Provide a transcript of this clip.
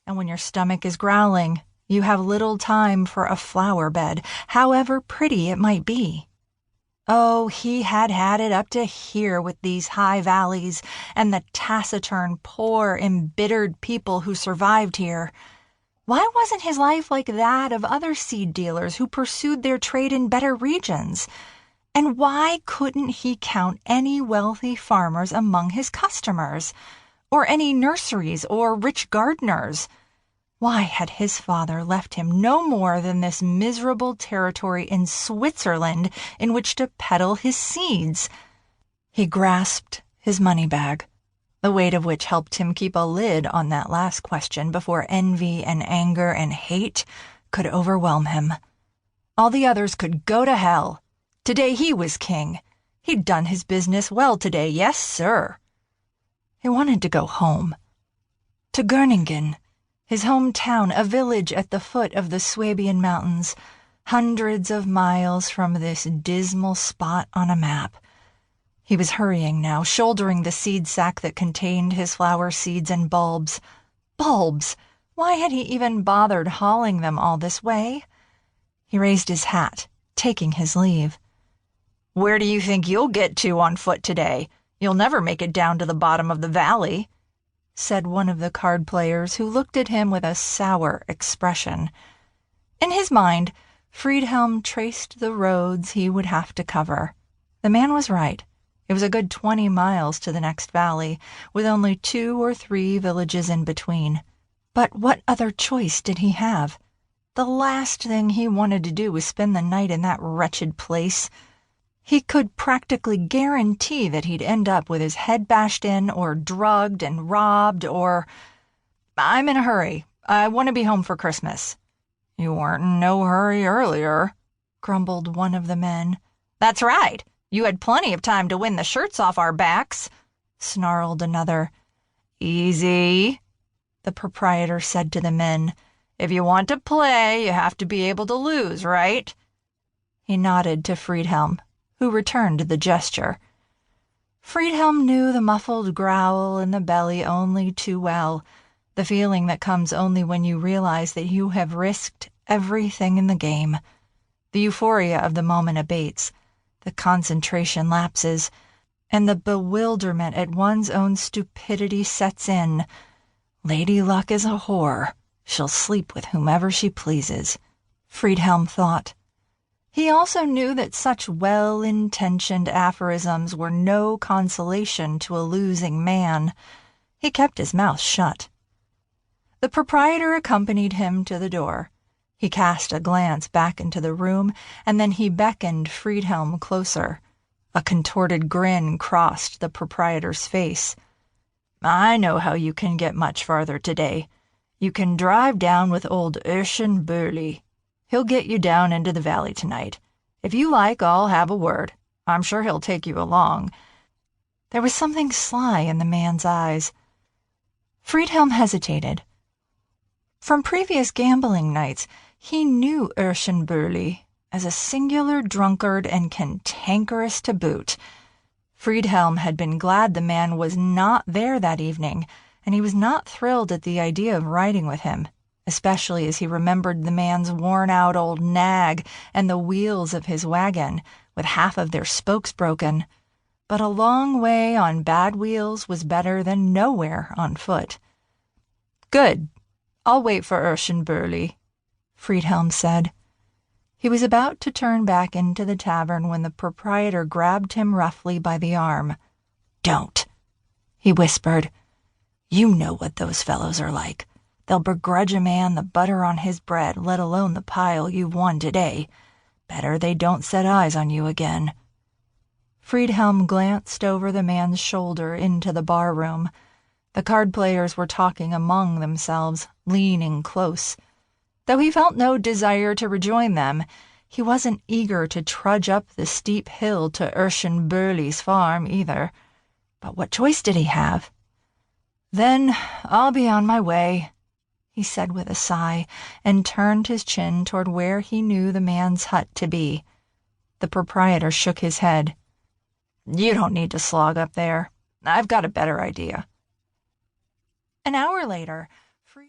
and when your stomach is growling, you have little time for a flower bed, however pretty it might be. Oh, he had had it up to here with these high valleys and the taciturn, poor, embittered people who survived here. Why wasn't his life like that of other seed dealers who pursued their trade in better regions? And why couldn't he count any wealthy farmers among his customers, or any nurseries or rich gardeners? Why had his father left him no more than this miserable territory in Switzerland in which to peddle his seeds? He grasped his money bag, the weight of which helped him keep a lid on that last question before envy and anger and hate could overwhelm him. All the others could go to hell. Today he was king. He'd done his business well today, yes, sir. He wanted to go home. To Groningen, his hometown, a village at the foot of the Swabian Mountains, hundreds of miles from this dismal spot on a map. He was hurrying now, shouldering the seed sack that contained his flower seeds and bulbs. Bulbs! Why had he even bothered hauling them all this way? He raised his hat, taking his leave. "Where do you think you'll get to on foot today? You'll never make it down to the bottom of the valley," said one of the card players, who looked at him with a sour expression. In his mind, Friedhelm traced the roads he would have to cover. The man was right. It was a good 20 miles to the next valley, with only 2 or 3 villages in between. But what other choice did he have? The last thing he wanted to do was spend the night in that wretched place. He could practically guarantee that he'd end up with his head bashed in, or drugged and robbed, or... "I'm in a hurry. I want to be home for Christmas." "You weren't in no hurry earlier," grumbled one of the men. "That's right. You had plenty of time to win the shirts off our backs," snarled another. "Easy," the proprietor said to the men. "If you want to play, you have to be able to lose, right?" He nodded to Friedhelm, who returned the gesture. Friedhelm knew the muffled growl in the belly only too well, the feeling that comes only when you realize that you have risked everything in the game. The euphoria of the moment abates, the concentration lapses, and the bewilderment at one's own stupidity sets in. Lady Luck is a whore. She'll sleep with whomever she pleases, Friedhelm thought. He also knew that such well-intentioned aphorisms were no consolation to a losing man. He kept his mouth shut. The proprietor accompanied him to the door. He cast a glance back into the room, and then he beckoned Friedhelm closer. A contorted grin crossed the proprietor's face. "I know how you can get much farther today. You can drive down with old Urshan Burley. He'll get you down into the valley tonight. If you like, I'll have a word. I'm sure he'll take you along." There was something sly in the man's eyes. Friedhelm hesitated. From previous gambling nights, he knew Urshan Burley as a singular drunkard and cantankerous to boot. Friedhelm had been glad the man was not there that evening, and he was not thrilled at the idea of riding with him, especially as he remembered the man's worn-out old nag and the wheels of his wagon, with half of their spokes broken. But a long way on bad wheels was better than nowhere on foot. "Good. I'll wait for Urshan Burley," Friedhelm said. He was about to turn back into the tavern when the proprietor grabbed him roughly by the arm. "Don't," he whispered. "You know what those fellows are like. They'll begrudge a man the butter on his bread, let alone the pile you've won today. Better they don't set eyes on you again." Friedhelm glanced over the man's shoulder into the barroom. The card players were talking among themselves, leaning close. Though he felt no desire to rejoin them, he wasn't eager to trudge up the steep hill to Urshan Burley's farm either. But what choice did he have? "Then I'll be on my way," he said with a sigh, and turned his chin toward where he knew the man's hut to be. The proprietor shook his head. "You don't need to slog up there. I've got a better idea." An hour later,